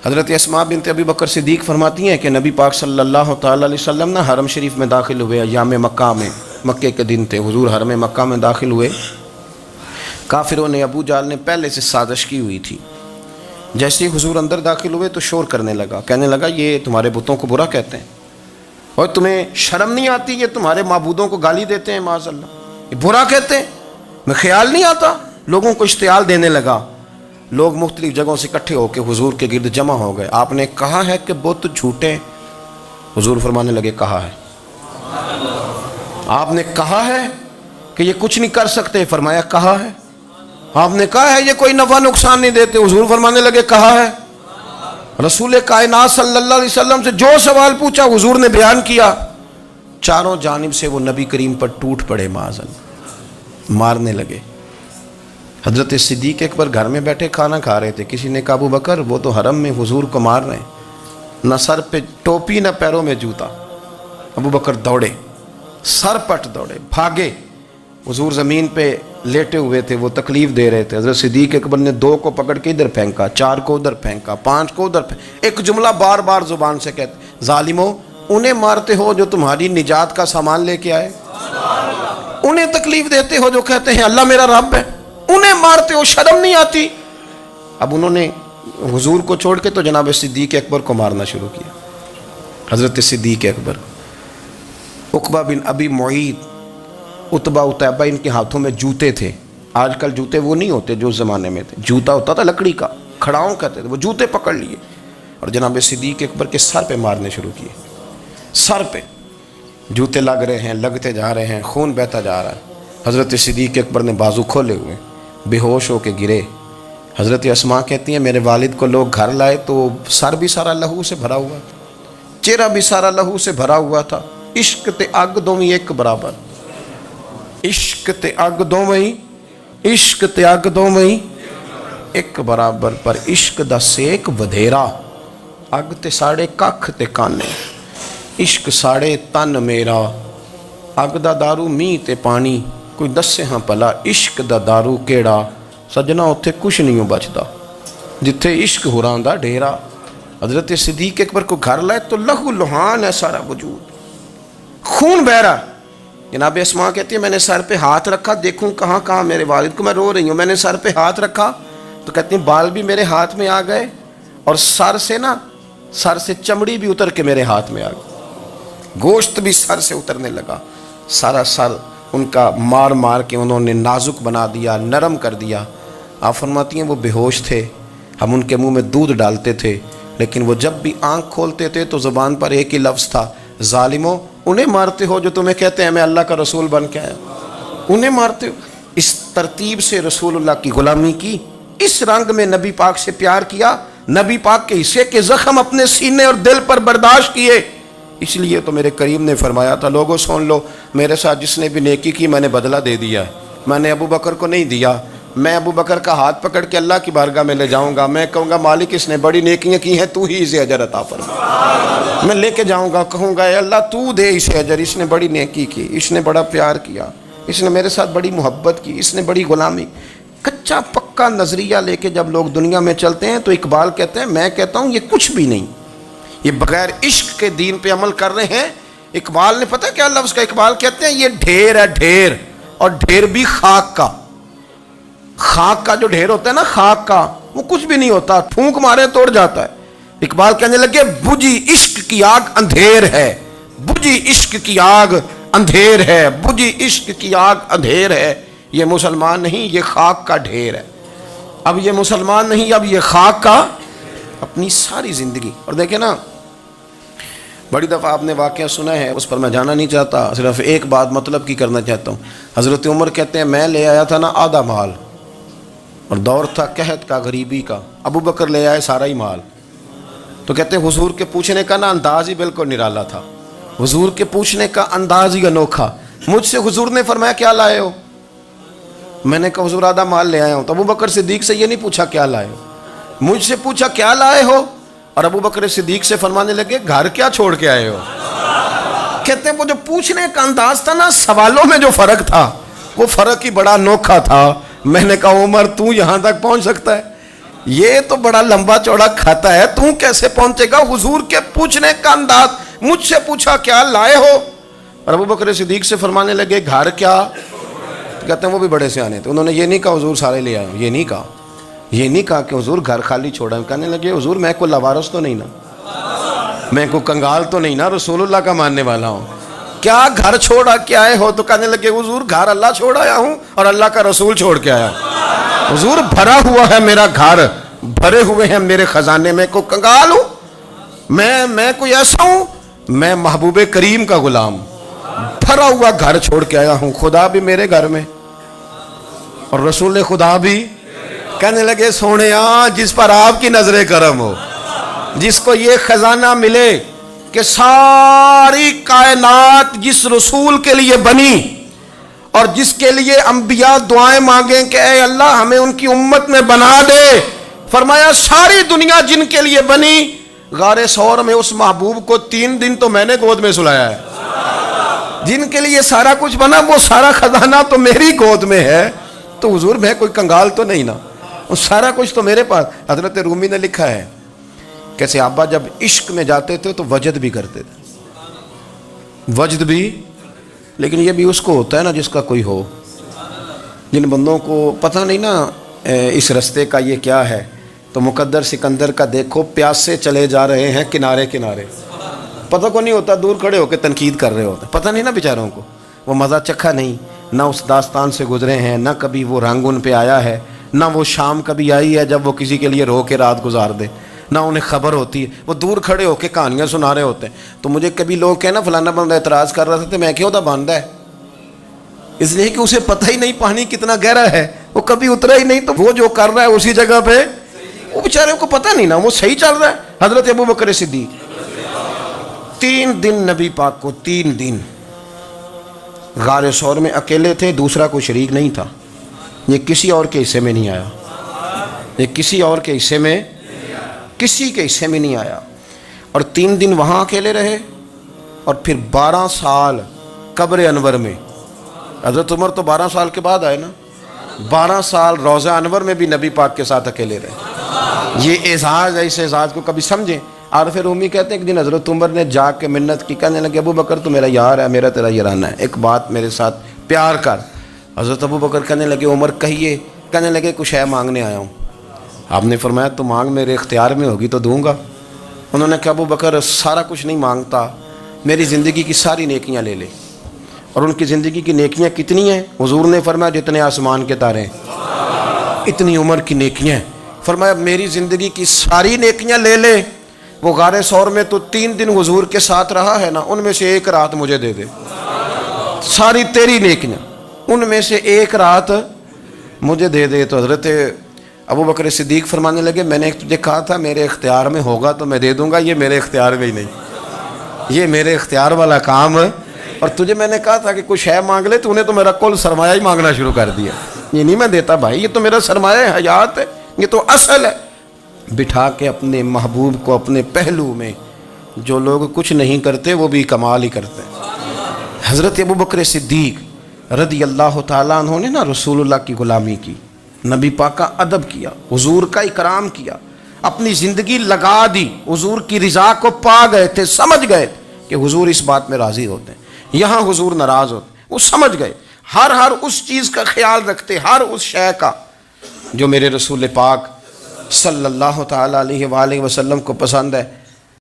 حضرت اسماء بنت ابی بکر صدیق فرماتی ہیں کہ نبی پاک صلی اللہ تعالی علیہ وسلم نا حرم شریف میں داخل ہوئے ایام مکہ میں، مکے کے دن تھے، حضور حرم مکہ میں داخل ہوئے۔ کافروں نے، ابو جہل نے پہلے سے سازش کی ہوئی تھی۔ جیسے ہی حضور اندر داخل ہوئے تو شور کرنے لگا، کہنے لگا یہ تمہارے بتوں کو برا کہتے ہیں اور تمہیں شرم نہیں آتی، یہ تمہارے معبودوں کو گالی دیتے ہیں، معاذ اللہ یہ برا کہتے ہیں، میں خیال نہیں آتا۔ لوگوں کو اشتعال دینے لگا، لوگ مختلف جگہوں سے اکٹھے ہو کے حضور کے گرد جمع ہو گئے۔ آپ نے کہا ہے کہ بت جھوٹے؟ حضور فرمانے لگے کہا ہے۔ آپ نے کہا ہے کہ یہ کچھ نہیں کر سکتے؟ فرمایا کہا ہے۔ آپ نے کہا ہے یہ کوئی نفع نقصان نہیں دیتے؟ حضور فرمانے لگے کہا ہے۔ رسول کائنات صلی اللہ علیہ وسلم سے جو سوال پوچھا حضور نے بیان کیا۔ چاروں جانب سے وہ نبی کریم پر ٹوٹ پڑے، معاذ اللہ، مارنے لگے۔ حضرت صدیق اکبر گھر میں بیٹھے کھانا کھا رہے تھے، کسی نے کہا ابو بکر وہ تو حرم میں حضور کو مار رہے ہیں، نہ سر پہ ٹوپی نہ پیروں میں جوتا۔ ابو بکر دوڑے، سر پٹ دوڑے، بھاگے۔ حضور زمین پہ لیٹے ہوئے تھے، وہ تکلیف دے رہے تھے۔ حضرت صدیق اکبر نے 2 کو پکڑ کے ادھر پھینکا، 4 کو ادھر پھینکا، 5 کو ادھر پھینکا۔ ایک جملہ بار بار زبان سے کہتے، ظالموں انہیں مارتے ہو جو تمہاری نجات کا سامان لے کے آئے، انہیں تکلیف دیتے ہو جو کہتے ہیں اللہ میرا رب ہے، انہیں مارتے ہو، شرم نہیں آتی؟ اب انہوں نے حضور کو چھوڑ کے تو جناب صدیق اکبر کو مارنا شروع کیا۔ حضرت صدیق اکبر، عقبہ بن ابی معیط، عتبہ اتیبہ، ان کے ہاتھوں میں جوتے تھے۔ آج کل جوتے وہ نہیں ہوتے جو اس زمانے میں تھے، جوتا ہوتا تھا لکڑی کا، کھڑاؤں کہتے تھے، وہ جوتے پکڑ لیے اور جناب صدیق اکبر کے سر پہ مارنے شروع کیے۔ سر پہ جوتے لگ رہے ہیں، لگتے جا رہے ہیں، خون بہتا جا رہا ہے۔ حضرت صدیق اکبر نے بازو کھولے ہوئے، بے ہوش ہو کے گرے۔ حضرت اسماء کہتی ہیں میرے والد کو لوگ گھر لائے تو سر بھی سارا لہو سے بھرا ہوا تھا، چہرہ بھی سارا لہو سے بھرا ہوا تھا۔ عشق تے اگ دوویں ایک برابر، عشق تے اگ دوویں، عشق تے اگ دوویں ایک برابر، پر عشق دا سیک ودھیرا، اگ تے ساڑے ککھ تے کانے، عشق ساڑے تن میرا، اگ دا دارو می تے پانی، کوئی دسے ہاں پلا عشق دا دارو کیڑا، سجنا اتھے کچھ نہیں بچدا جتھے عشق ہوراں دا ڈیرا۔ حضرت صدیق اکبر کو گھر لائے تو لہو لہان ہے سارا وجود، خون بہ رہا۔ جناب اسماء کہتی ہے میں نے سر پہ ہاتھ رکھا، دیکھوں کہاں کہاں میرے والد کو، میں رو رہی ہوں، میں نے سر پہ ہاتھ رکھا تو کہتی ہیں بال بھی میرے ہاتھ میں آ گئے اور سر سے چمڑی بھی اتر کے میرے ہاتھ میں آ گئی، گوشت بھی سر سے اترنے لگا، سارا سر ان کا مار مار کے انہوں نے نازک بنا دیا، نرم کر دیا۔ آپ فرماتی ہیں وہ بے ہوش تھے، ہم ان کے منہ میں دودھ ڈالتے تھے، لیکن وہ جب بھی آنکھ کھولتے تھے تو زبان پر ایک ہی لفظ تھا، ظالموں انہیں مارتے ہو جو تمہیں کہتے ہیں میں اللہ کا رسول بن کے آیا، انہیں مارتے ہو۔ اس ترتیب سے رسول اللہ کی غلامی کی، اس رنگ میں نبی پاک سے پیار کیا، نبی پاک کے حصے کے زخم اپنے سینے اور دل پر برداشت کیے۔ اس لیے تو میرے کریم نے فرمایا تھا لوگوں سن لو، میرے ساتھ جس نے بھی نیکی کی میں نے بدلہ دے دیا ہے، میں نے ابو بکر کو نہیں دیا، میں ابو بکر کا ہاتھ پکڑ کے اللہ کی بارگاہ میں لے جاؤں گا، میں کہوں گا مالک اس نے بڑی نیکیاں کی ہیں تو ہی اسے اجر عطا فرما، میں لے کے جاؤں گا، کہوں گا اے اللہ تو دے اسے اجر، اس نے بڑی نیکی کی، اس نے بڑا پیار کیا، اس نے میرے ساتھ بڑی محبت کی، اس نے بڑی غلامی۔ کچا پکا نظریہ لے کے جب لوگ دنیا میں چلتے ہیں تو اقبال کہتے ہیں، میں کہتا ہوں یہ کچھ بھی نہیں، یہ بغیر عشق کے دین پہ عمل کر رہے ہیں۔ اقبال نے پتہ کیا لفظ کا، اقبال کہتے ہیں یہ ڈھیر ہے، ڈھیر، اور ڈھیر بھی خاک کا، خاک کا جو ڈھیر ہوتا ہے نا، خاک کا وہ کچھ بھی نہیں ہوتا، پھونک مارے توڑ جاتا ہے۔ اقبال کہنے لگے بجھی عشق کی آگ اندھیر ہے، بجھی عشق کی آگ اندھیر ہے، بجھی عشق کی آگ اندھیر ہے، یہ مسلمان نہیں یہ خاک کا ڈھیر ہے۔ اب یہ مسلمان نہیں، اب یہ خاک کا، اپنی ساری زندگی۔ اور دیکھیں نا بڑی دفعہ آپ نے واقعہ سنا ہے، اس پر میں جانا نہیں چاہتا، صرف ایک بات مطلب کی کرنا چاہتا ہوں۔ حضرت عمر کہتے ہیں میں لے آیا تھا نا آدھا مال، اور دور تھا قحط کا، غریبی کا، ابو بکر لے آئے سارا ہی مال۔ تو کہتے ہیں حضور کے پوچھنے کا نا انداز ہی بالکل نرالا تھا، حضور کے پوچھنے کا انداز ہی انوکھا۔ مجھ سے حضور نے فرمایا کیا لائے ہو؟ میں نے کہا حضور آدھا مال لے آیا ہوں۔ تو ابو بکر صدیق سے یہ نہیں پوچھا کیا لائے ہو، مجھ سے پوچھا کیا لائے ہو، اور ابو بکر صدیق سے فرمانے لگے گھر کیا چھوڑ کے آئے ہو۔ کہتے ہیں وہ جو پوچھنے کا انداز تھا نا، سوالوں میں جو فرق تھا وہ فرق ہی بڑا انوکھا تھا۔ میں نے کہا عمر تو یہاں تک پہنچ سکتا ہے؟ یہ تو بڑا لمبا چوڑا کھاتا ہے، تم کیسے پہنچے گا؟ حضور کے پوچھنے کا انداز، مجھ سے پوچھا کیا لائے ہو؟ اور ابو بکر صدیق سے فرمانے لگے گھر کیا؟ کہتے ہیں وہ بھی بڑے سے آنے تھے، انہوں نے یہ نہیں کہا حضور سارے لے آئے، یہ نہیں کہا کہ حضور گھر خالی چھوڑا۔ کہنے لگے حضور میں کوئی لاوارث تو نہیں نا، میں کوئی کنگال تو نہیں نا، رسول اللہ کا ماننے والا ہوں، کیا گھر چھوڑا کے آئے ہو؟ تو کہنے لگے حضور گھر اللہ چھوڑ آیا ہوں اور اللہ کا رسول چھوڑ کے آیا حضور، بھرا ہوا ہے میرا گھر، بھرے ہوئے ہیں میرے خزانے، میں کوئی کنگال ہوں؟ میں کوئی ایسا ہوں؟ میں محبوب کریم کا غلام، بھرا ہوا گھر چھوڑ کے آیا ہوں، خدا بھی میرے گھر میں اور رسول خدا بھی۔ کہنے لگے سونیا جس پر آپ کی نظر کرم ہو، جس کو یہ خزانہ ملے کہ ساری کائنات جس رسول کے لیے بنی اور جس کے لیے انبیاء دعائیں مانگیں کہ اے اللہ ہمیں ان کی امت میں بنا دے، فرمایا ساری دنیا جن کے لیے بنی، غار ثور میں اس محبوب کو 3 دن تو میں نے گود میں سلایا ہے، جن کے لیے سارا کچھ بنا وہ سارا خزانہ تو میری گود میں ہے، تو حضور میں کوئی کنگال تو نہیں نا، وہ سارا کچھ تو میرے پاس۔ حضرت رومی نے لکھا ہے کیسے آبا جب عشق میں جاتے تھے تو وجد بھی کرتے تھے، وجد بھی، لیکن یہ بھی اس کو ہوتا ہے نا جس کا کوئی ہو، جن بندوں کو پتہ نہیں نا اس رستے کا یہ کیا ہے، تو مقدر سکندر کا دیکھو پیاس سے چلے جا رہے ہیں کنارے کنارے، پتہ کو نہیں ہوتا، دور کھڑے ہو کے تنقید کر رہے ہوتے، پتہ نہیں نا بیچاروں کو، وہ مزہ چکھا نہیں، نہ اس داستان سے گزرے ہیں، نہ کبھی وہ رنگ ان پہ آیا ہے، نہ وہ شام کبھی آئی ہے جب وہ کسی کے لیے رو کے رات گزار دے، نہ انہیں خبر ہوتی ہے، وہ دور کھڑے ہو کے کہانیاں سنا رہے ہوتے ہیں۔ تو مجھے کبھی لوگ کہنا فلانا بندہ اعتراض کر رہا تھا، تو میں کیوں تھا باندھا ہے؟ اس لیے کہ اسے پتہ ہی نہیں پانی کتنا گہرا ہے، وہ کبھی اترا ہی نہیں، تو وہ جو کر رہا ہے اسی جگہ پہ، وہ بیچارے کو پتہ نہیں نا، وہ صحیح چل رہا ہے۔ حضرت ابو بکر صدیق 3 دن نبی پاک کو 3 دن غار ثور میں اکیلے تھے، دوسرا کوئی شریک نہیں تھا، یہ کسی اور کے حصے میں نہیں آیا، یہ کسی اور کے حصے میں، کسی کے حصے میں نہیں آیا، اور 3 دن وہاں اکیلے رہے، اور پھر 12 سال قبر انور میں۔ حضرت عمر تو 12 سال کے بعد آئے نا، 12 سال روضہ انور میں بھی نبی پاک کے ساتھ اکیلے رہے۔ یہ اعزاز ہے، اس اعزاز کو کبھی سمجھیں۔ عارف رومی کہتے ہیں کہ دن حضرت عمر نے جا کے منت کی، کہنے لگے ابو بکر تو میرا یار ہے، میرا تیرا یارانہ ہے، ایک بات میرے ساتھ پیار کر۔ حضرت ابو بکر کہنے لگے عمر کہیے، کہنے لگے کچھ ہے مانگنے آیا ہوں۔ آپ نے فرمایا تو مانگ، میرے اختیار میں ہوگی تو دوں گا۔ انہوں نے کہا ابو بکر سارا کچھ نہیں مانگتا، میری زندگی کی ساری نیکیاں لے لے۔ اور ان کی زندگی کی نیکیاں کتنی ہیں؟ حضور نے فرمایا جتنے آسمان کے تارے ہیں، اتنی عمر کی نیکیاں ہیں۔ فرمایا میری زندگی کی ساری نیکیاں لے لے، وہ غار ثور میں تو 3 دن حضور کے ساتھ رہا ہے نا، ان میں سے ایک رات مجھے دے دے، ساری تیری نیکیاں ان میں سے ایک رات مجھے دے دے۔ تو حضرت ابو بکر صدیق فرمانے لگے میں نے تجھے کہا تھا میرے اختیار میں ہوگا تو میں دے دوں گا، یہ میرے اختیار میں ہی نہیں، یہ میرے اختیار والا کام ہے، اور تجھے میں نے کہا تھا کہ کچھ ہے مانگ لے، تو نے تو میرا کل سرمایہ ہی مانگنا شروع کر دیا، یہ نہیں میں دیتا بھائی، یہ تو میرا سرمایہ حیات ہے، یہ تو اصل ہے۔ بٹھا کے اپنے محبوب کو اپنے پہلو میں، جو لوگ کچھ نہیں کرتے وہ بھی کمال ہی کرتے ہیں۔ حضرت ابو بکر صدیق رضی اللہ تعالیٰ عنہ نے نا رسول اللہ کی غلامی کی، نبی پاک کا ادب کیا، حضور کا اکرام کیا، اپنی زندگی لگا دی، حضور کی رضا کو پا گئے تھے، سمجھ گئے کہ حضور اس بات میں راضی ہوتے ہیں، یہاں حضور ناراض ہوتے ہیں، وہ سمجھ گئے، ہر اس چیز کا خیال رکھتے، ہر اس شے کا جو میرے رسول پاک صلی اللہ تعالیٰ علیہ وآلہ وسلم کو پسند ہے۔